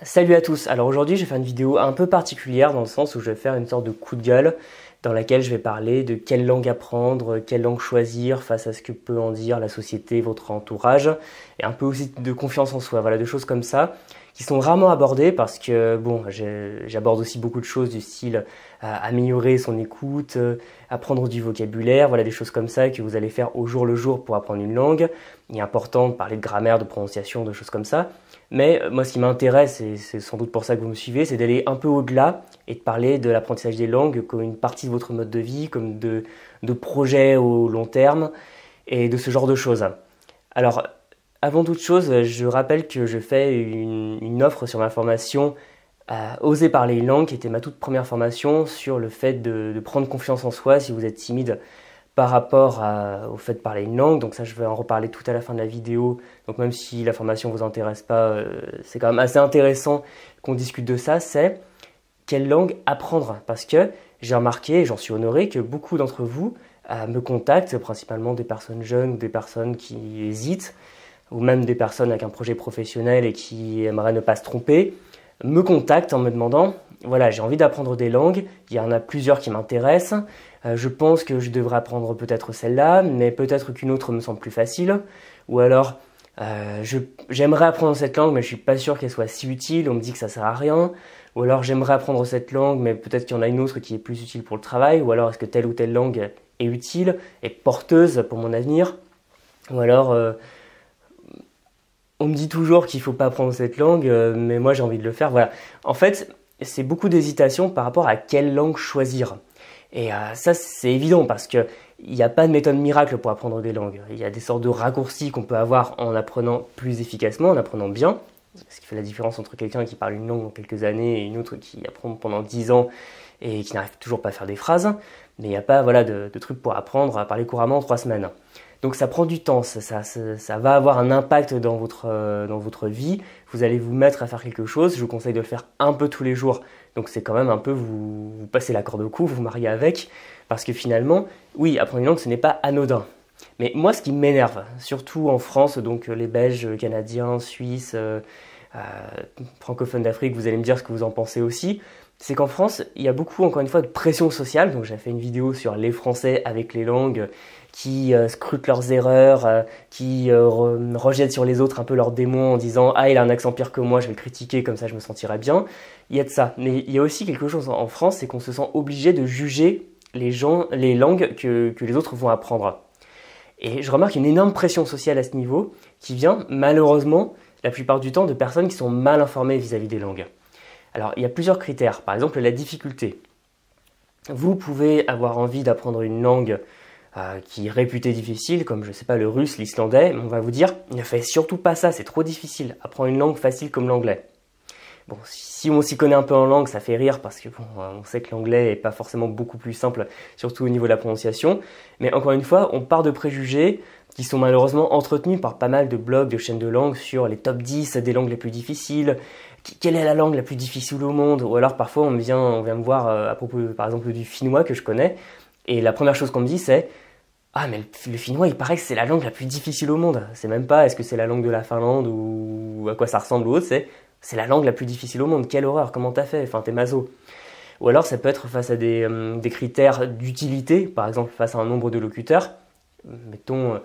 Salut à tous, alors aujourd'hui je vais faire une vidéo un peu particulière dans le sens où je vais faire une sorte de coup de gueule dans laquelle je vais parler de quelle langue apprendre, quelle langue choisir face à ce que peut en dire la société, votre entourage, et un peu aussi de confiance en soi, voilà, de choses comme ça qui sont rarement abordées parce que bon, j'aborde aussi beaucoup de choses du style améliorer son écoute, apprendre du vocabulaire, voilà des choses comme ça que vous allez faire au jour le jour pour apprendre une langue. Il est important de parler de grammaire, de prononciation, de choses comme ça. Mais moi, ce qui m'intéresse, et c'est sans doute pour ça que vous me suivez, c'est d'aller un peu au-delà et de parler de l'apprentissage des langues comme une partie de votre mode de vie, comme de projets au long terme et de ce genre de choses. Alors, avant toute chose, je rappelle que je fais une offre sur ma formation Oser parler une langue, qui était ma toute première formation sur le fait de prendre confiance en soi si vous êtes timide par rapport au fait de parler une langue. Donc ça, je vais en reparler tout à la fin de la vidéo. Donc même si la formation ne vous intéresse pas, c'est quand même assez intéressant qu'on discute de ça. C'est quelle langue apprendre? Parce que j'ai remarqué, et j'en suis honoré, que beaucoup d'entre vous me contactent, principalement des personnes jeunes ou des personnes qui hésitent, ou même des personnes avec un projet professionnel et qui aimeraient ne pas se tromper, me contactent en me demandant, voilà, j'ai envie d'apprendre des langues, il y en a plusieurs qui m'intéressent, je pense que je devrais apprendre peut-être celle-là, mais peut-être qu'une autre me semble plus facile, ou alors j'aimerais apprendre cette langue, mais je suis pas sûr qu'elle soit si utile, on me dit que ça sert à rien, ou alors j'aimerais apprendre cette langue, mais peut-être qu'il y en a une autre qui est plus utile pour le travail, ou alors est-ce que telle ou telle langue est utile, est porteuse pour mon avenir, ou alors on me dit toujours qu'il faut pas apprendre cette langue, mais moi j'ai envie de le faire. Voilà. En fait, c'est beaucoup d'hésitation par rapport à quelle langue choisir. Et ça, c'est évident parce que il n'y a pas de méthode miracle pour apprendre des langues. Il y a des sortes de raccourcis qu'on peut avoir en apprenant plus efficacement, en apprenant bien. Ce qui fait la différence entre quelqu'un qui parle une langue en quelques années et une autre qui apprend pendant 10 ans et qui n'arrive toujours pas à faire des phrases. Mais il n'y a pas voilà, de truc pour apprendre à parler couramment en 3 semaines. Donc ça prend du temps, ça va avoir un impact dans votre vie. Vous allez vous mettre à faire quelque chose. Je vous conseille de le faire un peu tous les jours. Donc c'est quand même un peu vous passez la corde au cou, vous vous mariez avec. Parce que finalement, oui, apprendre une langue, ce n'est pas anodin. Mais moi, ce qui m'énerve, surtout en France, donc les Belges, Canadiens, Suisses, francophones d'Afrique, vous allez me dire ce que vous en pensez aussi, c'est qu'en France, il y a beaucoup, encore une fois, de pression sociale. Donc j'ai fait une vidéo sur les Français avec les langues qui scrutent leurs erreurs, qui rejettent sur les autres un peu leurs démons en disant « Ah, il a un accent pire que moi, je vais le critiquer, comme ça je me sentirai bien ». Il y a de ça. Mais il y a aussi quelque chose en France, c'est qu'on se sent obligé de juger les langues que les autres vont apprendre. Et je remarque une énorme pression sociale à ce niveau qui vient malheureusement la plupart du temps de personnes qui sont mal informées vis-à-vis des langues. Alors il y a plusieurs critères, par exemple la difficulté. Vous pouvez avoir envie d'apprendre une langue qui est réputée difficile, comme je sais pas le russe, l'islandais, on va vous dire ne faites surtout pas ça, c'est trop difficile, apprends une langue facile comme l'anglais. Bon, si on s'y connaît un peu en langue, ça fait rire parce que bon, on sait que l'anglais est pas forcément beaucoup plus simple, surtout au niveau de la prononciation. Mais encore une fois, on part de préjugés qui sont malheureusement entretenus par pas mal de blogs, de chaînes de langues sur les top 10 des langues les plus difficiles. Quelle est la langue la plus difficile au monde? Ou alors parfois on vient me voir à propos par exemple du finnois que je connais. Et la première chose qu'on me dit c'est ah mais le finnois il paraît que c'est la langue la plus difficile au monde. C'est même pas est-ce que c'est la langue de la Finlande ou à quoi ça ressemble ou autre, c'est la langue la plus difficile au monde, quelle horreur, comment t'as fait, enfin t'es maso. Ou alors ça peut être face à des critères d'utilité, par exemple face à un nombre de locuteurs. Mettons,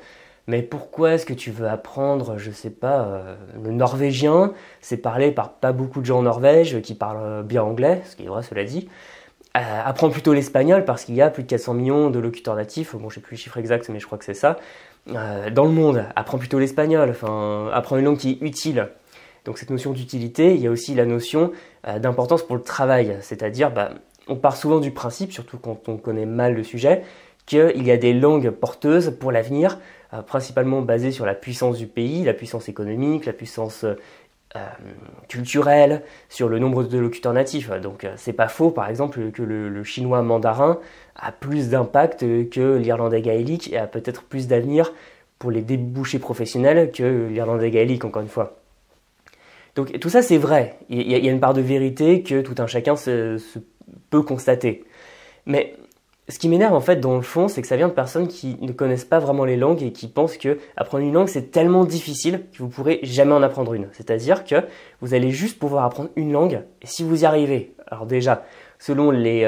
mais pourquoi est-ce que tu veux apprendre, je sais pas, le norvégien? C'est parlé par pas beaucoup de gens en Norvège qui parlent bien anglais, ce qui est vrai cela dit. Apprends plutôt l'espagnol parce qu'il y a plus de 400 millions de locuteurs natifs, bon je sais plus le chiffre exact mais je crois que c'est ça, dans le monde. Apprends plutôt l'espagnol, enfin apprends une langue qui est utile. Donc cette notion d'utilité, il y a aussi la notion d'importance pour le travail, c'est-à-dire on part souvent du principe, surtout quand on connaît mal le sujet, qu'il y a des langues porteuses pour l'avenir, principalement basées sur la puissance du pays, la puissance économique, la puissance culturelle, sur le nombre de locuteurs natifs. Donc c'est pas faux par exemple que le chinois mandarin a plus d'impact que l'irlandais gaélique et a peut-être plus d'avenir pour les débouchés professionnels que l'irlandais gaélique encore une fois. Donc tout ça c'est vrai, il y a une part de vérité que tout un chacun peut constater. Mais Ce qui m'énerve en fait dans le fond, c'est que ça vient de personnes qui ne connaissent pas vraiment les langues et qui pensent que apprendre une langue c'est tellement difficile que vous pourrez jamais en apprendre une. C'est-à-dire que vous allez juste pouvoir apprendre une langue et si vous y arrivez, alors déjà, selon les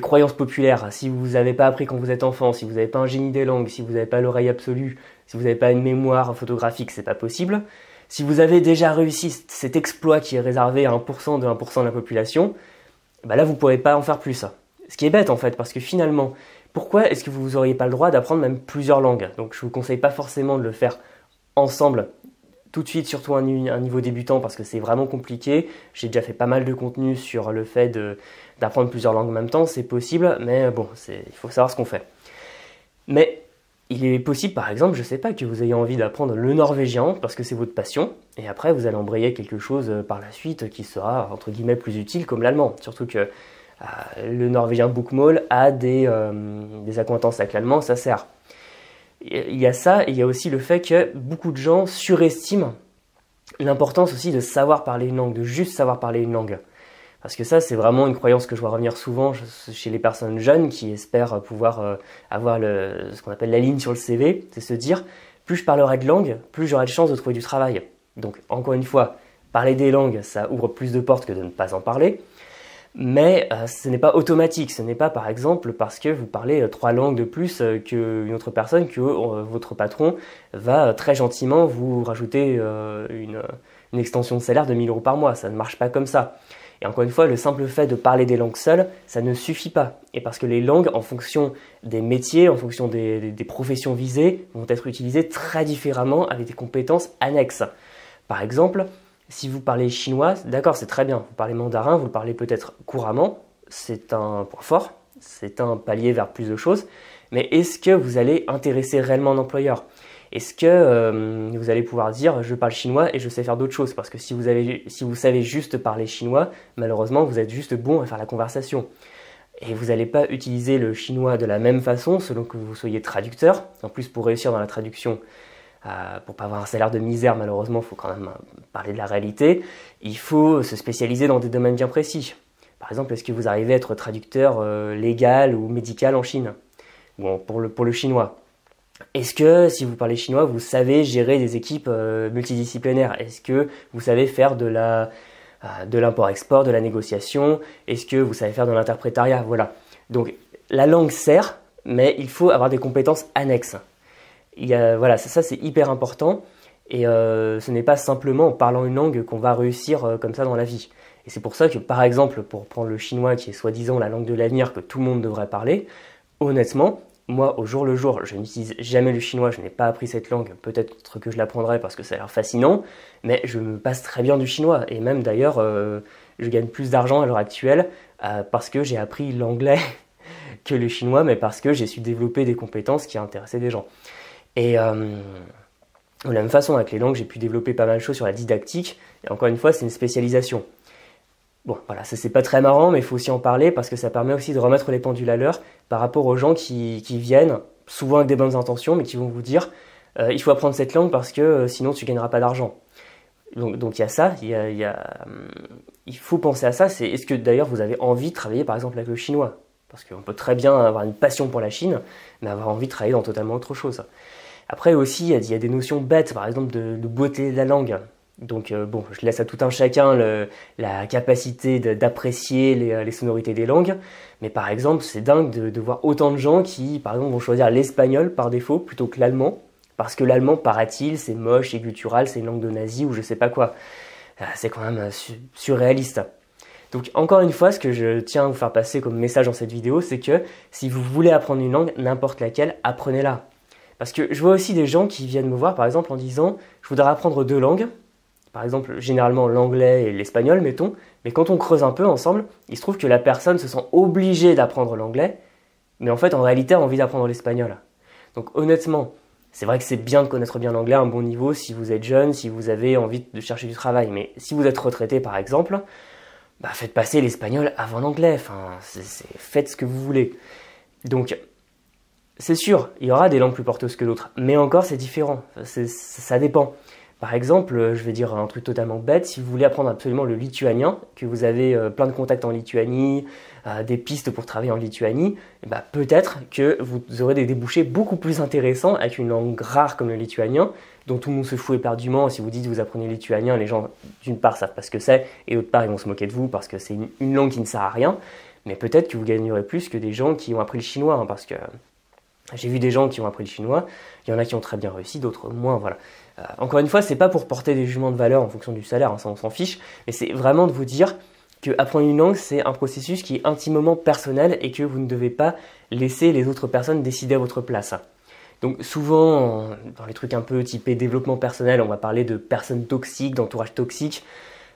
croyances populaires, si vous n'avez pas appris quand vous êtes enfant, si vous n'avez pas un génie des langues, si vous n'avez pas l'oreille absolue, si vous n'avez pas une mémoire photographique, c'est pas possible. Si vous avez déjà réussi cet exploit qui est réservé à 1% de 1% de la population, bah là vous ne pourrez pas en faire plus. Ce qui est bête en fait, parce que finalement, pourquoi est-ce que vous n'auriez pas le droit d'apprendre même plusieurs langues? Donc je ne vous conseille pas forcément de le faire ensemble tout de suite, surtout à un niveau débutant, parce que c'est vraiment compliqué. J'ai déjà fait pas mal de contenu sur le fait d'apprendre plusieurs langues en même temps, c'est possible, mais bon, il faut savoir ce qu'on fait. Mais il est possible, par exemple, je sais pas, que vous ayez envie d'apprendre le norvégien parce que c'est votre passion, et après vous allez embrayer quelque chose par la suite qui sera, entre guillemets, plus utile, comme l'allemand. Surtout que le norvégien Bookmall a des accointances avec l'allemand, ça sert. Il y a ça, et il y a aussi le fait que beaucoup de gens surestiment l'importance aussi de savoir parler une langue, de juste savoir parler une langue. Parce que ça, c'est vraiment une croyance que je vois revenir souvent chez les personnes jeunes qui espèrent pouvoir avoir ce qu'on appelle la ligne sur le CV, c'est se dire, plus je parlerai de langue, plus j'aurai de chances de trouver du travail. Donc, encore une fois, parler des langues, ça ouvre plus de portes que de ne pas en parler. Mais ce n'est pas automatique, ce n'est pas par exemple parce que vous parlez 3 langues de plus qu'une autre personne que votre patron va très gentiment vous rajouter une extension de salaire de 1 000 € par mois. Ça ne marche pas comme ça. Et encore une fois, le simple fait de parler des langues seules, ça ne suffit pas. Et parce que les langues, en fonction des métiers, en fonction des professions visées, vont être utilisées très différemment avec des compétences annexes. Par exemple, si vous parlez chinois, d'accord, c'est très bien. Vous parlez mandarin, vous le parlez peut-être couramment, c'est un point fort, c'est un palier vers plus de choses. Mais est-ce que vous allez intéresser réellement un employeur? Est-ce que vous allez pouvoir dire je parle chinois et je sais faire d'autres choses? Parce que si vous savez juste parler chinois, malheureusement vous êtes juste bon à faire la conversation. Et vous n'allez pas utiliser le chinois de la même façon selon que vous soyez traducteur. En plus, pour réussir dans la traduction, pour pas avoir un salaire de misère, malheureusement, il faut quand même parler de la réalité. Il faut se spécialiser dans des domaines bien précis. Par exemple, est-ce que vous arrivez à être traducteur légal ou médical en Chine? Bon, pour le chinois. Est-ce que, si vous parlez chinois, vous savez gérer des équipes multidisciplinaires? Est-ce que vous savez faire de l'import-export, de la négociation? Est-ce que vous savez faire de l'interprétariat? Voilà. Donc, la langue sert, mais il faut avoir des compétences annexes. Voilà, ça c'est hyper important. Et ce n'est pas simplement en parlant une langue qu'on va réussir comme ça dans la vie. Et c'est pour ça que, par exemple, pour prendre le chinois, qui est soi-disant la langue de l'avenir que tout le monde devrait parler, honnêtement, moi, au jour le jour, je n'utilise jamais le chinois, je n'ai pas appris cette langue, peut-être que je l'apprendrai parce que ça a l'air fascinant, mais je me passe très bien du chinois. Et même d'ailleurs, je gagne plus d'argent à l'heure actuelle parce que j'ai appris l'anglais que le chinois, mais parce que j'ai su développer des compétences qui intéressaient des gens. Et de la même façon, avec les langues, j'ai pu développer pas mal de choses sur la didactique, et encore une fois, c'est une spécialisation. Bon, voilà, ça c'est pas très marrant, mais il faut aussi en parler parce que ça permet aussi de remettre les pendules à l'heure par rapport aux gens qui viennent, souvent avec des bonnes intentions, mais qui vont vous dire il faut apprendre cette langue parce que sinon tu gagneras pas d'argent. Donc il y a ça, il faut penser à ça. Est-ce que d'ailleurs vous avez envie de travailler par exemple avec le chinois? Parce qu'on peut très bien avoir une passion pour la Chine, mais avoir envie de travailler dans totalement autre chose. Après aussi, il y a des notions bêtes, par exemple de beauté de la langue. Donc bon, je laisse à tout un chacun la capacité d'apprécier les sonorités des langues. Mais par exemple, c'est dingue de voir autant de gens qui, par exemple, vont choisir l'espagnol par défaut plutôt que l'allemand. Parce que l'allemand, paraît-il, c'est moche, c'est guttural, c'est une langue de nazi ou je sais pas quoi. C'est quand même surréaliste. Donc encore une fois, ce que je tiens à vous faire passer comme message dans cette vidéo, c'est que si vous voulez apprendre une langue, n'importe laquelle, apprenez-la. Parce que je vois aussi des gens qui viennent me voir, par exemple, en disant « je voudrais apprendre 2 langues ». Par exemple, généralement l'anglais et l'espagnol, mettons, mais quand on creuse un peu ensemble, il se trouve que la personne se sent obligée d'apprendre l'anglais, mais en fait, en réalité, a envie d'apprendre l'espagnol. Donc honnêtement, c'est vrai que c'est bien de connaître bien l'anglais à un bon niveau si vous êtes jeune, si vous avez envie de chercher du travail, mais si vous êtes retraité par exemple, faites passer l'espagnol avant l'anglais, faites ce que vous voulez. Donc, c'est sûr, il y aura des langues plus porteuses que d'autres, mais encore c'est différent, ça dépend. Par exemple, je vais dire un truc totalement bête, si vous voulez apprendre absolument le lituanien, que vous avez plein de contacts en Lituanie, des pistes pour travailler en Lituanie, eh ben, peut-être que vous aurez des débouchés beaucoup plus intéressants avec une langue rare comme le lituanien, dont tout le monde se fout éperdument. Si vous dites que vous apprenez le lituanien, les gens d'une part savent pas ce que c'est, et d'autre part ils vont se moquer de vous parce que c'est une langue qui ne sert à rien. Mais peut-être que vous gagnerez plus que des gens qui ont appris le chinois, hein, parce que j'ai vu des gens qui ont appris le chinois, il y en a qui ont très bien réussi, d'autres moins, voilà. Encore une fois, c'est pas pour porter des jugements de valeur en fonction du salaire, hein, ça on s'en fiche, mais c'est vraiment de vous dire que apprendre une langue, c'est un processus qui est intimement personnel et que vous ne devez pas laisser les autres personnes décider à votre place. Donc souvent, dans les trucs un peu typés développement personnel, on va parler de personnes toxiques, d'entourage toxique.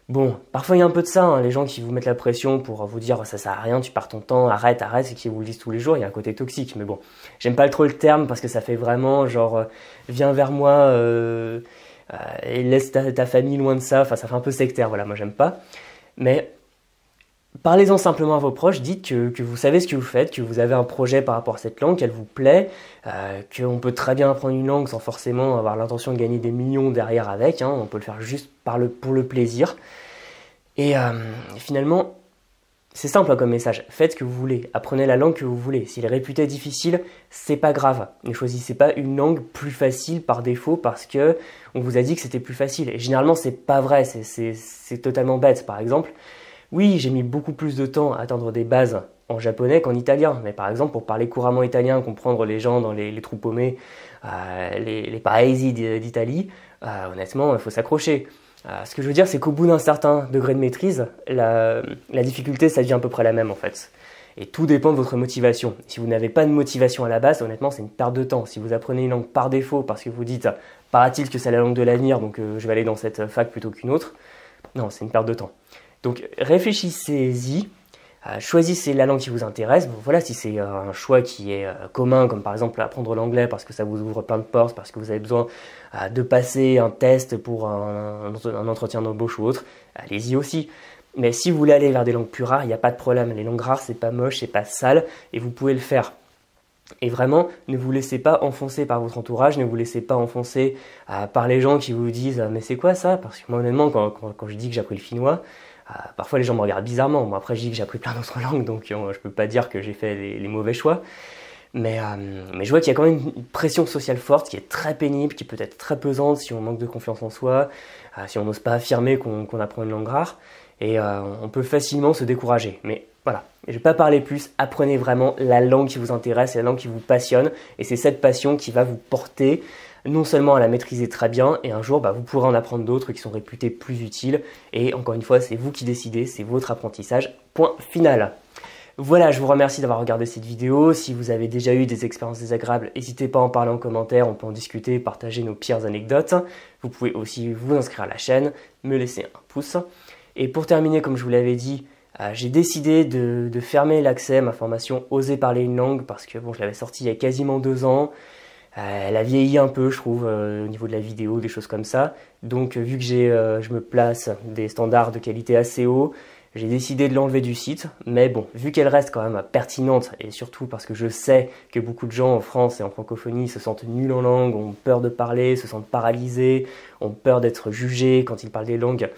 Bon, parfois il y a un peu de ça, hein, les gens qui vous mettent la pression pour vous dire ça sert à rien, tu perds ton temps, arrête, et qui vous le disent tous les jours, il y a un côté toxique. Mais bon, j'aime pas trop le terme parce que ça fait vraiment genre viens vers moi et laisse ta famille loin de ça, enfin ça fait un peu sectaire, voilà, moi j'aime pas. Mais parlez-en simplement à vos proches, dites que vous savez ce que vous faites, que vous avez un projet par rapport à cette langue, qu'elle vous plaît, qu'on peut très bien apprendre une langue sans forcément avoir l'intention de gagner des millions derrière avec, hein, on peut le faire juste pour le plaisir. Et finalement, c'est simple hein, comme message, faites ce que vous voulez, apprenez la langue que vous voulez. Si elle est réputée difficile, c'est pas grave. Ne choisissez pas une langue plus facile par défaut parce que on vous a dit que c'était plus facile. Et généralement, c'est pas vrai, c'est totalement bête. Par exemple, oui, j'ai mis beaucoup plus de temps à atteindre des bases en japonais qu'en italien. Mais par exemple, pour parler couramment italien, comprendre les gens dans les trous paumés, les paesi d'Italie, honnêtement, il faut s'accrocher. Ce que je veux dire, c'est qu'au bout d'un certain degré de maîtrise, la difficulté, ça devient à peu près la même en fait. Et tout dépend de votre motivation. Si vous n'avez pas de motivation à la base, honnêtement, c'est une perte de temps. Si vous apprenez une langue par défaut parce que vous dites « paraît-il que c'est la langue de l'avenir, donc je vais aller dans cette fac plutôt qu'une autre », non, c'est une perte de temps. Donc réfléchissez-y, choisissez la langue qui vous intéresse. Bon, voilà, si c'est un choix qui est commun, comme par exemple apprendre l'anglais parce que ça vous ouvre plein de portes, parce que vous avez besoin de passer un test pour un entretien d'embauche ou autre, allez-y aussi. Mais si vous voulez aller vers des langues plus rares, il n'y a pas de problème. Les langues rares, c'est pas moche, c'est pas sale, et vous pouvez le faire. Et vraiment, ne vous laissez pas enfoncer par votre entourage, ne vous laissez pas enfoncer par les gens qui vous disent « mais c'est quoi ça ?» Parce que moi honnêtement, quand je dis que j'ai appris le finnois, parfois les gens me regardent bizarrement. Moi après je dis que j'ai appris plein d'autres langues, donc je peux pas dire que j'ai fait les mauvais choix. Mais je vois qu'il y a quand même une pression sociale forte qui est très pénible, qui peut être très pesante si on manque de confiance en soi, si on n'ose pas affirmer qu'on apprend une langue rare. Et on peut facilement se décourager. Mais voilà, je ne vais pas parler plus, apprenez vraiment la langue qui vous intéresse, la langue qui vous passionne. Et c'est cette passion qui va vous porter non seulement à la maîtriser très bien, et un jour vous pourrez en apprendre d'autres qui sont réputés plus utiles. Et encore une fois, c'est vous qui décidez, c'est votre apprentissage. Point final. Voilà, je vous remercie d'avoir regardé cette vidéo. Si vous avez déjà eu des expériences désagréables, n'hésitez pas à en parler en commentaire, on peut en discuter, partager nos pires anecdotes. Vous pouvez aussi vous inscrire à la chaîne, me laisser un pouce. Et pour terminer, comme je vous l'avais dit, j'ai décidé de fermer l'accès à ma formation Oser parler une langue parce que bon, je l'avais sortie il y a quasiment 2 ans. Elle a vieilli un peu, je trouve, au niveau de la vidéo, des choses comme ça. Donc, vu que je me place des standards de qualité assez hauts, j'ai décidé de l'enlever du site. Mais bon, vu qu'elle reste quand même pertinente, et surtout parce que je sais que beaucoup de gens en France et en francophonie se sentent nuls en langue, ont peur de parler, se sentent paralysés, ont peur d'être jugés quand ils parlent des langues.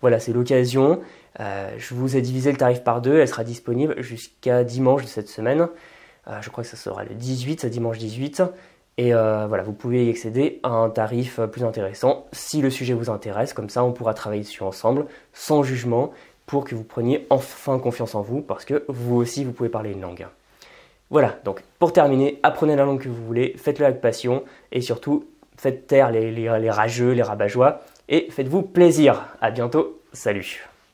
Voilà, c'est l'occasion. Je vous ai divisé le tarif par 2. Elle sera disponible jusqu'à dimanche de cette semaine. Je crois que ça sera le 18, dimanche 18. Et voilà, vous pouvez y accéder à un tarif plus intéressant si le sujet vous intéresse. Comme ça, on pourra travailler dessus ensemble, sans jugement, pour que vous preniez enfin confiance en vous, parce que vous aussi, vous pouvez parler une langue. Voilà, donc pour terminer, apprenez la langue que vous voulez, faites-le avec passion, et surtout, faites taire les rageux, les rabat-joie, et faites-vous plaisir. À bientôt, salut.